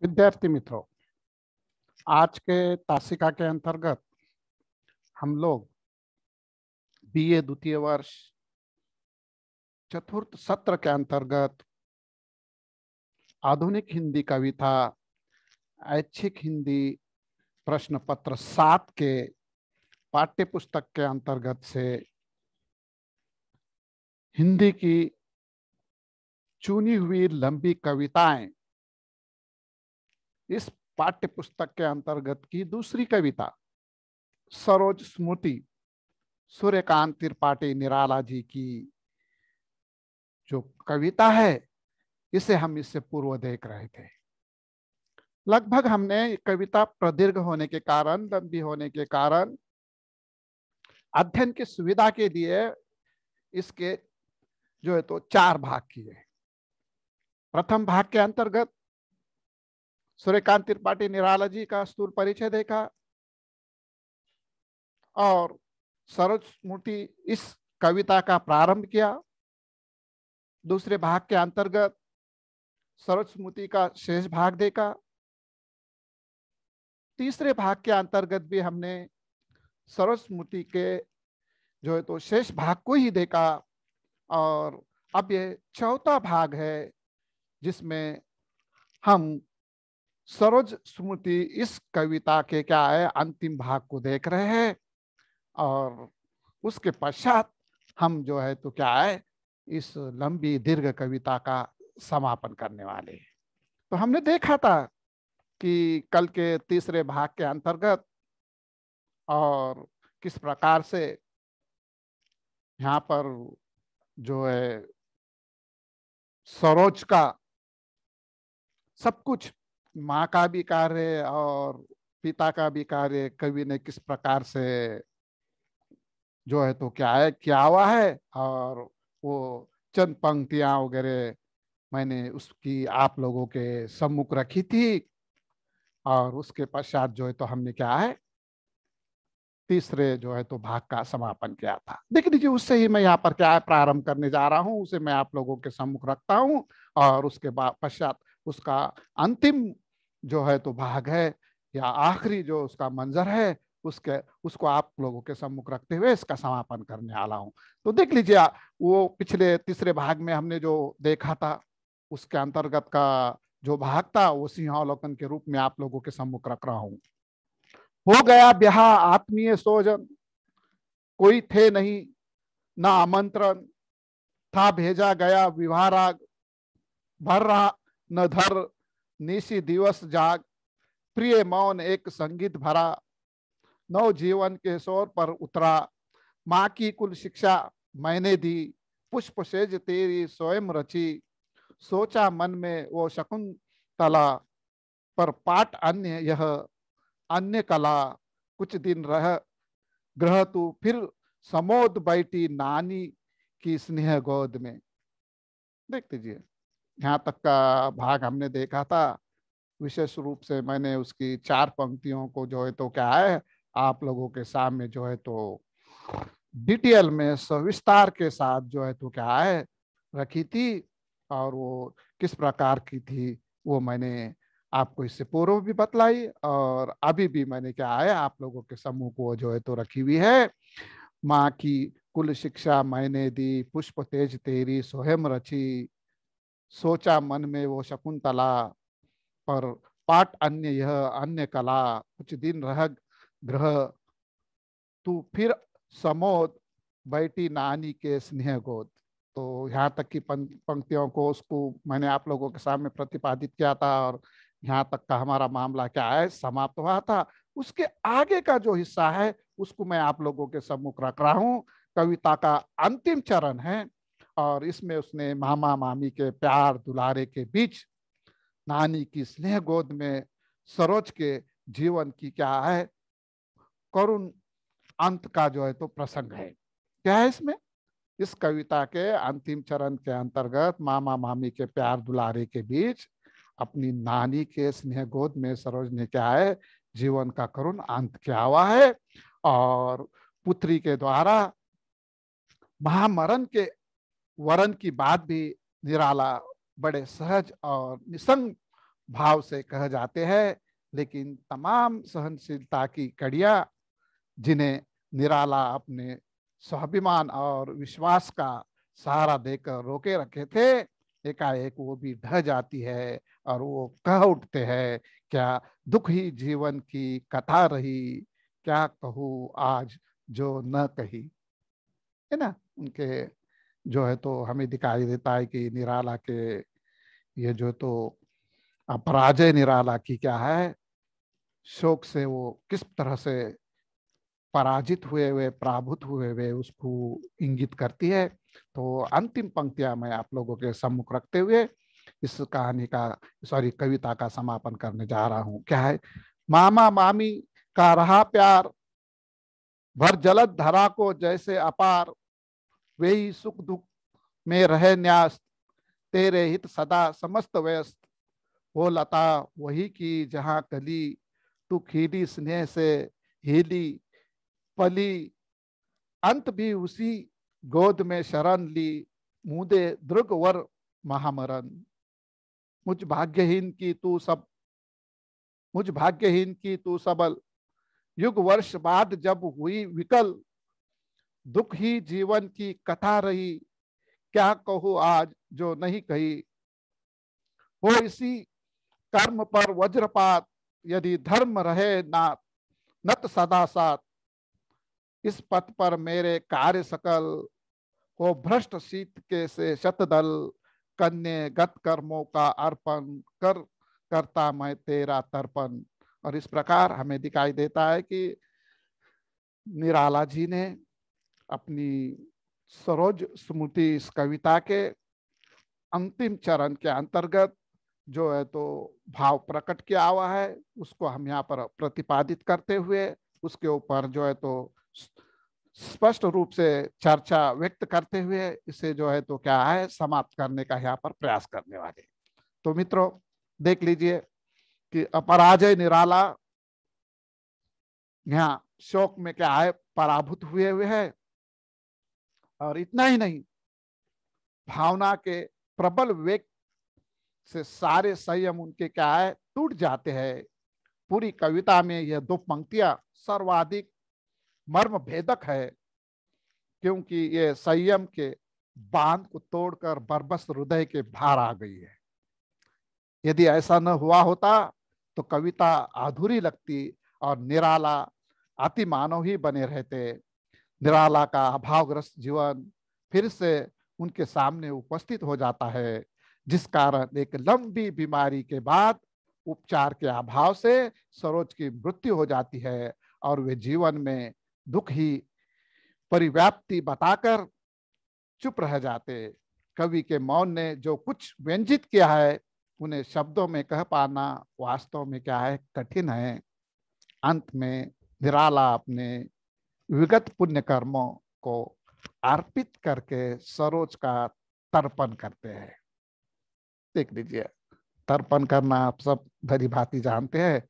विद्यार्थी मित्रों, आज के तासिका के अंतर्गत हम लोग बीए द्वितीय वर्ष चतुर्थ सत्र के अंतर्गत आधुनिक हिंदी कविता ऐच्छिक हिंदी प्रश्न पत्र 7 के पाठ्य पुस्तक के अंतर्गत से हिंदी की चुनी हुई लंबी कविताएं, इस पाठ्य पुस्तक के अंतर्गत की दूसरी कविता सरोज स्मृति सूर्यकांत त्रिपाठी निराला जी की जो कविता है, इसे हम इससे पूर्व देख रहे थे। लगभग हमने कविता प्रदीर्घ होने के कारण, लंबी होने के कारण अध्ययन की सुविधा के लिए इसके जो है तो 4 भाग किए। प्रथम भाग के अंतर्गत सूर्यकांत त्रिपाठी निराला जी का स्थूल परिचय देखा और सरोज स्मृति इस कविता का प्रारंभ किया। दूसरे भाग के अंतर्गत सरोज स्मृति का शेष भाग देखा। तीसरे भाग के अंतर्गत भी हमने सरोज स्मृति के जो है तो शेष भाग को ही देखा और अब ये चौथा भाग है जिसमें हम सरोज स्मृति इस कविता के क्या है अंतिम भाग को देख रहे हैं और उसके पश्चात हम जो है तो क्या है इस लंबी दीर्घ कविता का समापन करने वाले हैं। तो हमने देखा था कि कल के तीसरे भाग के अंतर्गत और किस प्रकार से यहाँ पर जो है सरोज का सब कुछ, माँ का भी कार्य और पिता का भी कार्य कवि ने किस प्रकार से जो है तो क्या है किया हुआ है और वो चंद पंक्तियां वगैरह मैंने उसकी आप लोगों के सम्मुख रखी थी और उसके पश्चात जो है तो हमने क्या है तीसरे जो है तो भाग का समापन किया था। देख लीजिए, उससे ही मैं यहाँ पर क्या है प्रारंभ करने जा रहा हूँ, उसे मैं आप लोगों के सम्मुख रखता हूँ और उसके बाद पश्चात उसका अंतिम जो है तो भाग है या आखिरी जो उसका मंजर है उसको आप लोगों के सम्मुख रखते हुए इसका समापन करने वाला हूँ। तो देख लीजिए, वो पिछले तीसरे भाग में हमने जो देखा था उसके अंतर्गत का जो भाग था वो सिंहावलोकन के रूप में आप लोगों के सम्मुख रख रहा हूँ। हो गया ब्याह आत्मीय सोजन, कोई थे नहीं ना आमंत्रण, था भेजा गया विवाह राग, भर रहा न धर निशी दिवस जाग, प्रिय मौन एक संगीत भरा, नव जीवन के शोर पर उतरा, माँ की कुल शिक्षा मैंने दी, पुष्प सेज तेरी स्वयं रची, सोचा मन में वो शकुंतला, पर पाठ अन्य यह अन्य कला, कुछ दिन रह ग्रह तू फिर समोद बैठी नानी की स्नेह गोद में। देख लीजिए, यहाँ तक का भाग हमने देखा था। विशेष रूप से मैंने उसकी 4 पंक्तियों को जो है तो क्या है आप लोगों के सामने जो है तो डिटेल में सविस्तार के साथ जो है तो क्या है रखी थी और वो किस प्रकार की थी वो मैंने आपको इससे पूर्व भी बतलाई और अभी भी मैंने क्या है आप लोगों के समूह को जो है तो रखी हुई है। माँ की कुल शिक्षा मैंने दी, पुष्प तेज तेरी स्वयं रची, सोचा मन में वो शकुंतला, पर पाठ अन्य यह अन्य कला, कुछ दिन रह ग्रह तू फिर समोद बैठी नानी के स्नेह गोद। तो यहाँ तक की पंक्तियों को उसको मैंने आप लोगों के सामने प्रतिपादित किया था और यहाँ तक का हमारा मामला क्या है समाप्त हुआ था। उसके आगे का जो हिस्सा है उसको मैं आप लोगों के सम्मुख रख रहा हूँ। कविता का अंतिम चरण है और इसमें उसने मामा मामी के प्यार दुलारे के बीच नानी की स्नेह गोद में सरोज के जीवन की क्या है करुण अंत का जो है तो प्रसंग है। क्या है इसमें, इस कविता के अंतिम चरण के अंतर्गत मामा मामी के प्यार दुलारे के बीच अपनी नानी के स्नेह गोद में सरोज ने क्या है जीवन का करुण अंत किया हुआ है और पुत्री के द्वारा महामरण के वरण की बात भी निराला बड़े सहज और निसंग भाव से कह जाते हैं, लेकिन तमाम सहनशीलता की कड़ियां जिन्हें निराला अपने स्वाभिमान और विश्वास का सहारा देकर रोके रखे थे, एकाएक वो भी ढह जाती है और वो कह उठते हैं, क्या दुख ही जीवन की कथा रही, क्या कहूँ आज जो न कही। है ना, उनके जो है तो हमें दिखाई देता है कि निराला के ये जो तो पराजय निराला की क्या है, शोक से वो किस तरह से पराजित हुए हुए, पराभूत हुए हुए उसको इंगित करती है। तो अंतिम पंक्तियां मैं आप लोगों के सम्मुख रखते हुए इस कहानी का, सॉरी, कविता का समापन करने जा रहा हूं। क्या है, मामा मामी का रहा प्यार, भर जलद धरा को जैसे अपार, वे ही सुख दुख में रहे न्यास, तेरे हित सदा समस्त व्यस्त, वो लता वही की जहां कली, तू खीली स्नेह से हीली पली, अंत भी उसी गोद में शरण ली, मुदे दृग वर महामरण, मुझ भाग्यहीन की तू सब, मुझ भाग्यहीन की तू सबल, युग वर्ष बाद जब हुई विकल, दुख ही जीवन की कथा रही, क्या कहूँ आज जो नहीं कही, हो इसी कर्म पर वज्रपात, यदि धर्म रहे ना नत सदा साथ, इस पथ पर मेरे कार्य सकल, हो भ्रष्ट शीत के से शतदल, कन्ये गत कर्मों का अर्पण कर, करता मैं तेरा तर्पण। और इस प्रकार हमें दिखाई देता है कि निराला जी ने अपनी सरोज स्मृति इस कविता के अंतिम चरण के अंतर्गत जो है तो भाव प्रकट किया हुआ है, उसको हम यहाँ पर प्रतिपादित करते हुए उसके ऊपर जो है तो स्पष्ट रूप से चर्चा व्यक्त करते हुए इसे जो है तो क्या है समाप्त करने का यहाँ पर प्रयास करने वाले। तो मित्रों, देख लीजिए कि अपराजय निराला यहाँ शोक में क्या है, पराभूत हुए हुए है। और इतना ही नहीं, भावना के प्रबल वेग से सारे संयम उनके क्या है टूट जाते हैं। पूरी कविता में यह दो पंक्तियां सर्वाधिक मर्म भेदक है, क्योंकि ये संयम के बांध को तोड़कर बरबस हृदय के बाहर आ गई है। यदि ऐसा न हुआ होता तो कविता अधूरी लगती और निराला अति मानव ही बने रहते। निराला का अभावग्रस्त जीवन फिर से उनके सामने उपस्थित हो जाता है, जिस कारण एक लंबी बीमारी के बाद उपचार के अभाव से सरोज की मृत्यु हो जाती है और वे जीवन में दुख ही परिव्याप्ति बताकर चुप रह जाते। कवि के मौन ने जो कुछ व्यंजित किया है उन्हें शब्दों में कह पाना वास्तव में क्या है, कठिन है। अंत में निराला अपने विगत पुण्य कर्मों को अर्पित करके सरोज का तर्पण करते हैं। देख लीजिए, तर्पण करना आप सब भली भांति जानते हैं।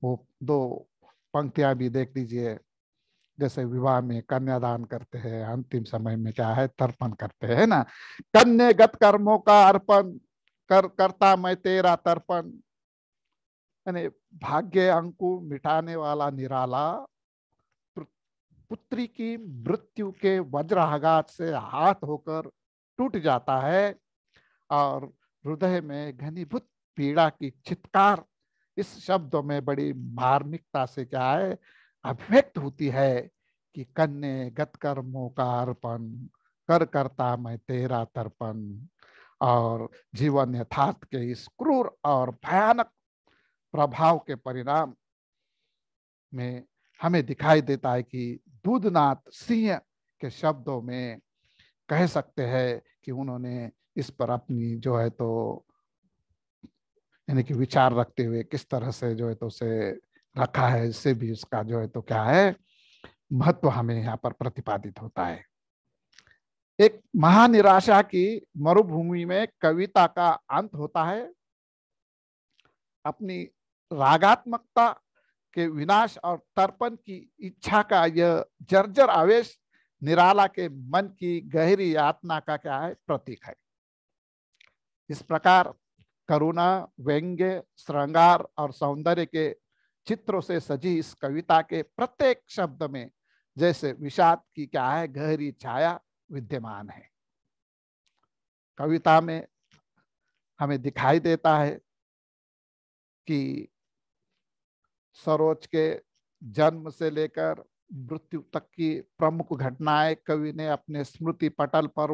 वो दो पंक्तियां भी देख लीजिए, जैसे विवाह में कन्यादान करते हैं, अंतिम समय में क्या है तर्पण करते हैं ना, कन्यागत कर्मों का अर्पण करता मैं तेरा तर्पण। यानी भाग्य अंकु मिटाने वाला निराला पुत्री की मृत्यु के वज्राघात से हाथ होकर टूट जाता है और हृदय में घनीभूत पीड़ा की चित्कार इस शब्दों में बड़ी मार्मिकता से क्या है अभिव्यक्त होती है कि कन्ये गत कर्मों का अर्पण कर करता मैं तेरा तर्पण। और जीवन यथार्थ के इस क्रूर और भयानक प्रभाव के परिणाम में हमें दिखाई देता है कि दूधनाथ सिंह के शब्दों में कह सकते हैं कि उन्होंने इस पर अपनी जो है तो यानी कि विचार रखते हुए किस तरह से जो है तो उसे रखा है, इससे भी उसका जो है तो क्या है महत्व हमें यहाँ पर प्रतिपादित होता है। एक महानिराशा की मरुभूमि में कविता का अंत होता है। अपनी रागात्मकता के विनाश और तर्पण की इच्छा का यह जर्जर आवेश निराला के मन की गहरी यातना का क्या है प्रतीक है। इस प्रकार करुणा, व्यंग्य, श्रृंगार और सौंदर्य के चित्रों से सजी इस कविता के प्रत्येक शब्द में जैसे विषाद की क्या है गहरी छाया विद्यमान है। कविता में हमें दिखाई देता है कि सरोज के जन्म से लेकर मृत्यु तक की प्रमुख घटनाएं कवि ने अपने स्मृति पटल पर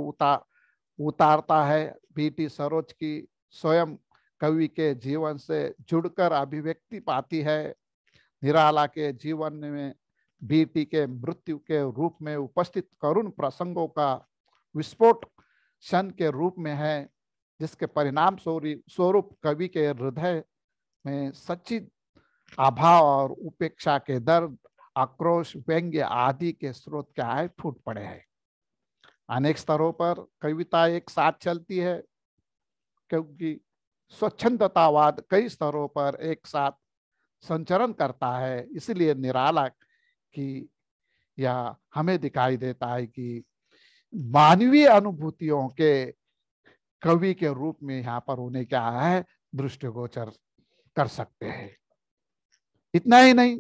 उतारता है। बीटी सरोज की स्वयं कवि के जीवन से जुड़कर अभिव्यक्ति पाती है। निराला के जीवन में बीटी के मृत्यु के रूप में उपस्थित करुण प्रसंगों का विस्फोट क्षण के रूप में है, जिसके परिणाम स्वरूप कवि के हृदय में सच्ची अभाव और उपेक्षा के दर्द, आक्रोश, व्यंग्य आदि के स्रोत क्या है फूट पड़े हैं। अनेक स्तरों पर कविता एक साथ चलती है, क्योंकि स्वच्छंदतावाद कई स्तरों पर एक साथ संचरण करता है। इसलिए निराला की या हमें दिखाई देता है कि मानवीय अनुभूतियों के कवि के रूप में यहाँ पर उन्हें क्या है दृष्टिगोचर कर सकते हैं। इतना ही नहीं,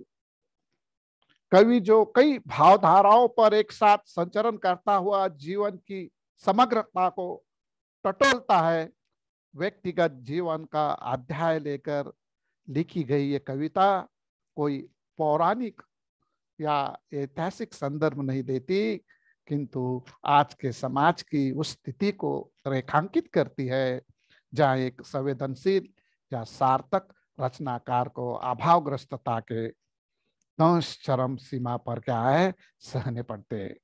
कवि जो कई भावधाराओं पर एक साथ संचरण करता हुआ जीवन की समग्रता को टटोलता है। व्यक्तिगत जीवन का अध्याय लेकर लिखी गई ये कविता कोई पौराणिक या ऐतिहासिक संदर्भ नहीं देती, किंतु आज के समाज की उस स्थिति को रेखांकित करती है जहाँ एक संवेदनशील या सार्थक रचनाकार को अभावग्रस्तता के दंश चरम सीमा पर क्या है सहने पड़ते।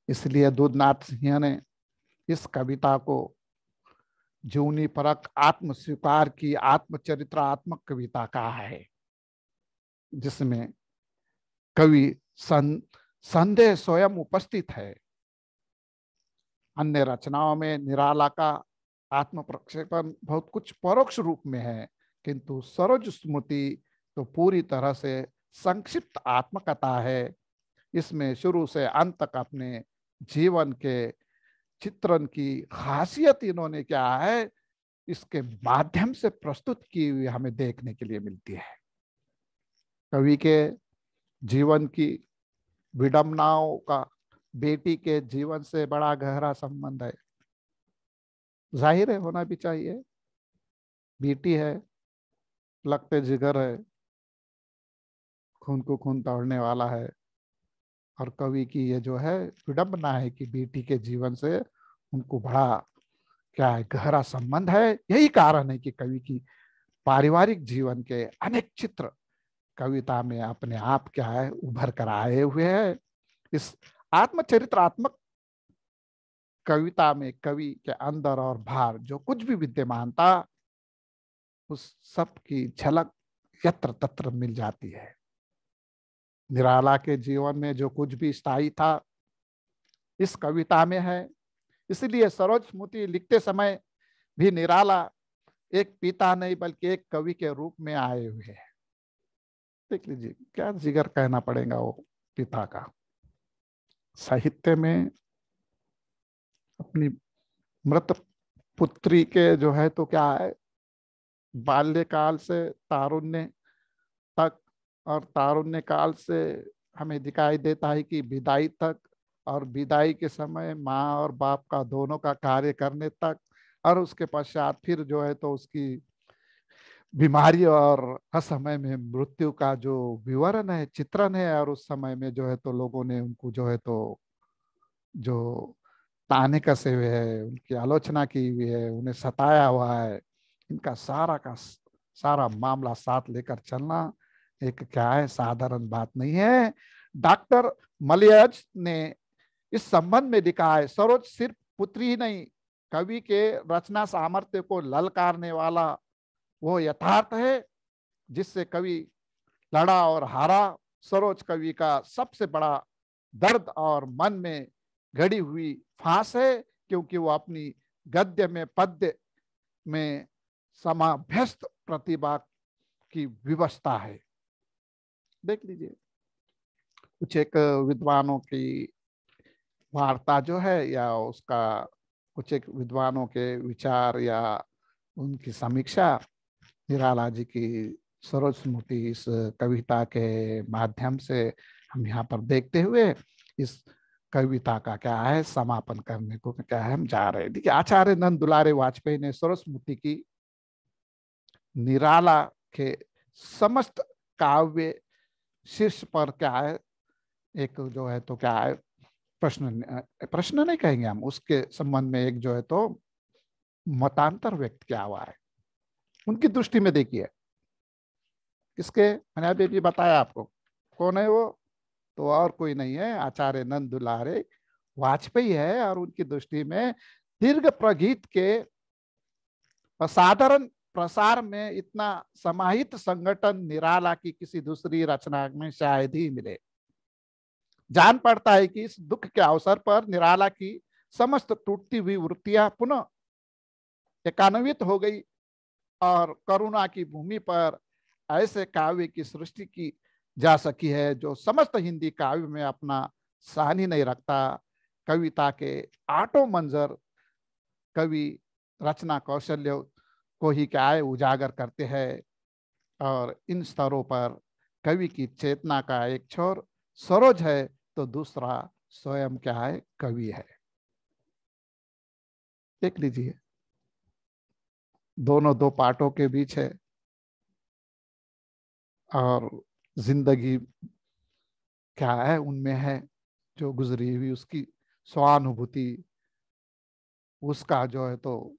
इसलिए दूधनाथ सिंह ने इस कविता को जीवनी परक आत्म स्वीकार की आत्मचरित्रात्मक कविता कहा है, जिसमें कवि संदेह स्वयं उपस्थित है। अन्य रचनाओं में निराला का आत्म प्रक्षेपण बहुत कुछ परोक्ष रूप में है, किंतु सरोज स्मृति तो पूरी तरह से संक्षिप्त आत्मकथा है। इसमें शुरू से अंत तक अपने जीवन के चित्रण की खासियत इन्होंने क्या है इसके माध्यम से प्रस्तुत की हुई हमें देखने के लिए मिलती है। कवि के जीवन की विडंबनाओं का बेटी के जीवन से बड़ा गहरा संबंध है। जाहिर है होना भी चाहिए, बेटी है, लगते जिगर है, खून को खून तोड़ने वाला है, और कवि की ये जो है विडंबना है कि बेटी के जीवन से उनको बड़ा क्या है गहरा संबंध है। यही कारण है कि कवि की पारिवारिक जीवन के अनेक चित्र कविता में अपने आप क्या है उभर कर आए हुए हैं। इस आत्मचरित्रात्मक कविता में कवि के अंदर और बाहर जो कुछ भी विद्यमान था उस सब की झलक यत्र तत्र मिल जाती है। निराला के जीवन में जो कुछ भी स्थायी था इस कविता में है। इसलिए सरोज स्मृति लिखते समय भी निराला एक पिता नहीं बल्कि एक कवि के रूप में आए हुए हैं। देख लीजिए क्या जिगर कहना पड़ेगा वो पिता का। साहित्य में अपनी मृत पुत्री के जो है तो क्या है बाल्यकाल से तारुण्य तक और तारुण्य काल से हमें दिखाई देता है कि विदाई तक, और विदाई के समय माँ और बाप का दोनों का कार्य करने तक, और उसके पश्चात फिर जो है तो उसकी बीमारी और समय में मृत्यु का जो विवरण है चित्रण है, और उस समय में जो है तो लोगों ने उनको जो है तो जो ताने कसे हुए है, उनकी आलोचना की हुई है, उन्हें सताया हुआ है। इनका सारा का सारा मामला साथ लेकर चलना एक क्या है साधारण बात नहीं है। डॉक्टर मलियज ने इस संबंध में लिखा है, सरोज सिर्फ पुत्री ही नहीं, कवि के रचना सामर्थ्य को ललकारने वाला वो यथार्थ है जिससे कवि लड़ा और हारा। सरोज कवि का सबसे बड़ा दर्द और मन में गड़ी हुई फांस है, क्योंकि वो अपनी गद्य में पद्य में समाभ्यस्त प्रतिभा की विवशता है। देख लीजिए कुछ एक विद्वानों की वार्ता जो है या उसका कुछ एक विद्वानों के विचार या उनकी समीक्षा निराला जी की सरोज स्मृति इस कविता के माध्यम से हम यहाँ पर देखते हुए इस कविता का क्या है समापन करने को क्या है हम जा रहे हैं। देखिए, आचार्य नंद दुलारे वाजपेयी ने सरोज स्मृति की निराला के समस्त काव्य शीर्ष पर क्या है एक जो है तो क्या है प्रश्न नहीं कहेंगे हम, उसके संबंध में एक जो है तो मतांतर व्यक्त किया हुआ है। उनकी दृष्टि में देखिए, किसके, मैंने अभी भी बताया आपको कौन है वो, तो और कोई नहीं है, आचार्य नंद दुलारे वाजपेयी है। और उनकी दृष्टि में दीर्घ प्रगीत के असाधारण प्रसार में इतना समाहित संगठन निराला की किसी दूसरी रचना में शायद ही मिले। जान पड़ता है कि इस दुख के अवसर पर निराला की समस्त टूटती हुई वृत्तियां पुनः एकान्वित हो गई और करुणा की भूमि पर ऐसे काव्य की सृष्टि की जा सकी है जो समस्त हिंदी काव्य में अपना सानी नहीं रखता। कविता के आठों मंजर कवि रचना कौशल्य को ही क्या है उजागर करते हैं। और इन स्तरों पर कवि की चेतना का एक छोर सरोज है तो दूसरा स्वयं क्या है कवि है। देख लीजिए, दोनों दो पार्टों के बीच है और जिंदगी क्या है उनमें है, जो गुजरी हुई उसकी स्वानुभूति, उसका जो है तो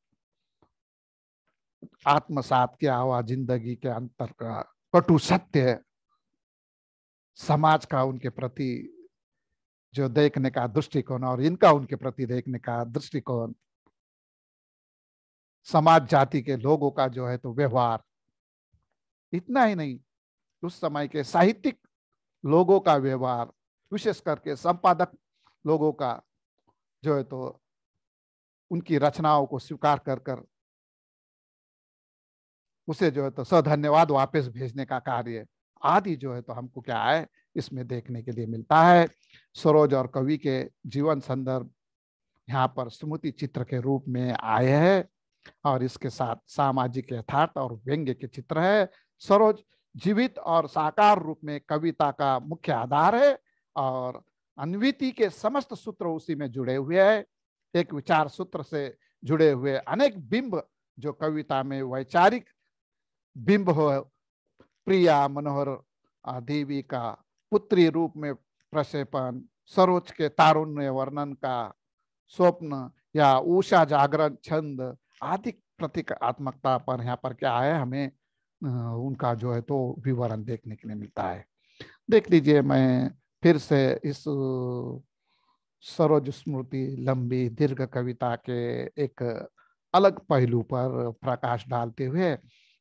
आत्मसात किया हुआ जिंदगी के अंतर का कटु सत्य, समाज का उनके प्रति जो देखने का दृष्टिकोण और इनका उनके प्रति देखने का दृष्टिकोण, समाज जाति के लोगों का जो है तो व्यवहार, इतना ही नहीं उस समय के साहित्यिक लोगों का व्यवहार, विशेष करके संपादक लोगों का जो है तो उनकी रचनाओं को स्वीकार कर कर उसे जो है तो सधन्यवाद वापस भेजने का कार्य आदि जो है तो हमको क्या है इसमें देखने के लिए मिलता है। सरोज और कवि के जीवन संदर्भ यहाँ पर स्मृति चित्र के रूप में आए हैं और इसके साथ सामाजिक यथार्थ और व्यंग्य के चित्र है। सरोज जीवित और साकार रूप में कविता का मुख्य आधार है और अन्विति के समस्त सूत्र उसी में जुड़े हुए हैं। एक विचार सूत्र से जुड़े हुए अनेक बिंब जो कविता में वैचारिक बिंब हो, प्रिया मनोहर देवी का पुत्री रूप में प्रक्षेपण, सरोज के तारुण्य वर्णन का स्वप्न या उषा जागरण छंद आदि प्रतीकात्मकता पर यहाँ पर क्या है हमें उनका जो है तो विवरण देखने के लिए मिलता है। देख लीजिए, मैं फिर से इस सरोज स्मृति लंबी दीर्घ कविता के एक अलग पहलू पर प्रकाश डालते हुए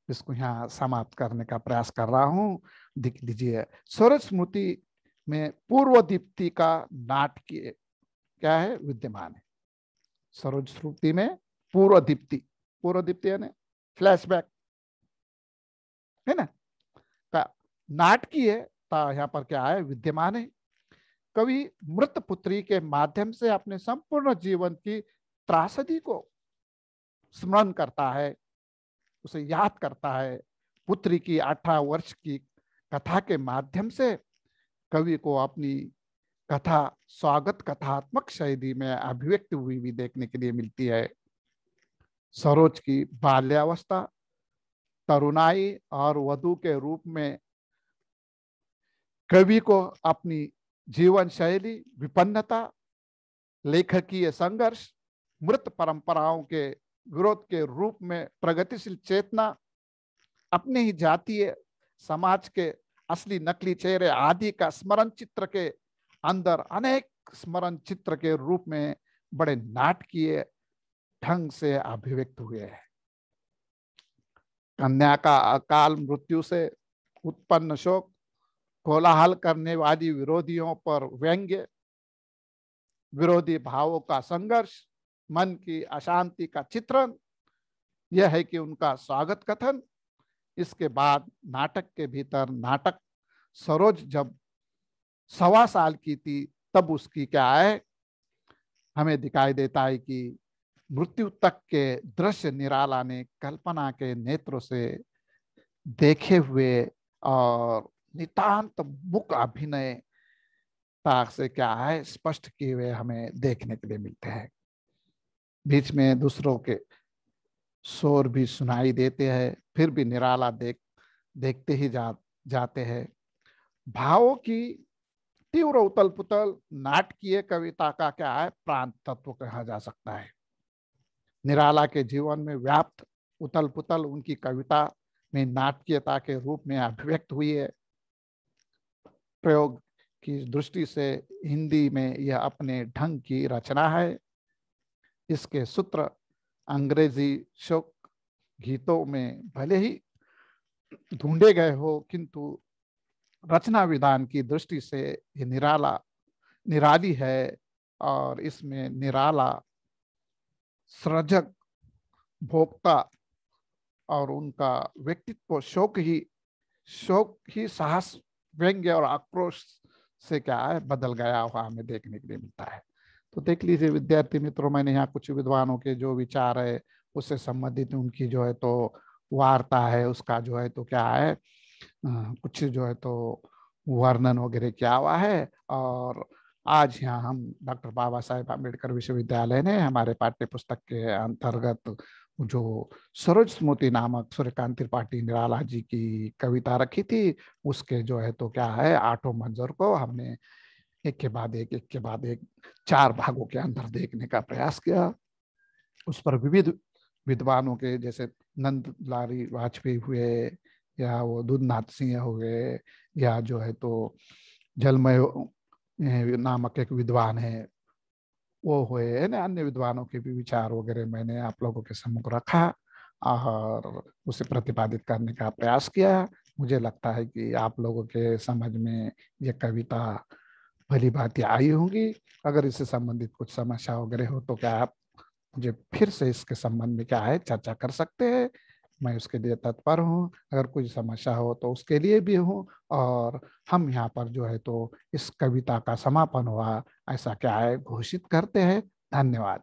इसको यहाँ समाप्त करने का प्रयास कर रहा हूँ। देख लीजिए, सरोज स्मृति में पूर्व दीप्ति का नाटकीय क्या है विद्यमान है। सरोज स्मृति में पूर्व दीप्ति यानी फ्लैशबैक है ना, का नाटकीय यहाँ पर क्या है विद्यमान है। कवि मृत पुत्री के माध्यम से अपने संपूर्ण जीवन की त्रासदी को स्मरण करता है, उसे याद करता है। पुत्री की 18 वर्ष की कथा के माध्यम से कवि को अपनी कथा स्वागत कथात्मक शैली में अभिव्यक्त हुई भी देखने के लिए मिलती है। सरोज की बाल्यावस्था, तरुणाई और वधु के रूप में कवि को अपनी जीवन शैली, विपन्नता, लेखकीय संघर्ष, मृत परंपराओं के विरोध के रूप में प्रगतिशील चेतना, अपने ही जातीय समाज के असली नकली चेहरे आदि का स्मरण चित्र के अंदर अनेक स्मरण चित्र के रूप में बड़े नाटकीय ढंग से अभिव्यक्त हुए हैं। कन्या का अकाल मृत्यु से उत्पन्न शोक, कोलाहल करने वाली विरोधियों पर व्यंग्य, विरोधी भावों का संघर्ष, मन की अशांति का चित्रण, यह है कि उनका स्वागत कथन। इसके बाद नाटक के भीतर नाटक, सरोज जब 1.25 साल की थी तब उसकी क्या है हमें दिखाई देता है कि मृत्यु तक के दृश्य निराला ने कल्पना के नेत्रों से देखे हुए और नितांत मुख अभिनय ताक से क्या है स्पष्ट किए हुए हमें देखने के लिए मिलते हैं। बीच में दूसरों के शोर भी सुनाई देते हैं, फिर भी निराला देखते ही जाते हैं। भावों की तीव्र उतल पुतल नाटकीय कविता का क्या है प्रांत तत्व कहा जा सकता है। निराला के जीवन में व्याप्त उतल पुतल उनकी कविता में नाटकीयता के रूप में अभिव्यक्त हुई है। प्रयोग की दृष्टि से हिंदी में यह अपने ढंग की रचना है। इसके सूत्र अंग्रेजी शोक गीतों में भले ही ढूंढे गए हो, किंतु रचना विधान की दृष्टि से ये निराली है। और इसमें निराला सृजक, भोक्ता और उनका व्यक्तित्व शोक ही साहस, व्यंग्य और आक्रोश से क्या है बदल गया हुआ हमें देखने के लिए मिलता है। तो देख लीजिए विद्यार्थी मित्रों, मैंने यहाँ कुछ विद्वानों के जो विचार है उससे संबंधित उनकी जो है तो वार्ता है, उसका जो है तो क्या है कुछ जो है तो वर्णन वगैरह किया हुआ है। और आज यहाँ हम डॉक्टर बाबा साहेब आम्बेडकर विश्वविद्यालय ने हमारे पाठ्य पुस्तक के अंतर्गत जो सरोज स्मृति नामक सूर्यकांत त्रिपाठी निराला जी की कविता रखी थी, उसके जो है तो क्या है 8 मंजर को हमने एक के बाद एक 4 भागों के अंदर देखने का प्रयास किया। उस पर विविध विद्वानों के जैसे नंद लारी वाजपेयी हुए, या वो दूधनाथ सिंह हुए, या जो है तो जलमय नामक एक विद्वान है वो हुए है ना, अन्य विद्वानों के भी विचार वगैरह मैंने आप लोगों के सम्मुख रखा और उसे प्रतिपादित करने का प्रयास किया। मुझे लगता है कि आप लोगों के समझ में ये कविता भली भांति आई होंगी। अगर इससे संबंधित कुछ समस्या वगैरह हो तो क्या आप मुझे फिर से इसके संबंध में क्या है चर्चा कर सकते हैं। मैं उसके लिए तत्पर हूँ। अगर कोई समस्या हो तो उसके लिए भी हूँ। और हम यहाँ पर जो है तो इस कविता का समापन हुआ ऐसा क्या है घोषित करते हैं। धन्यवाद।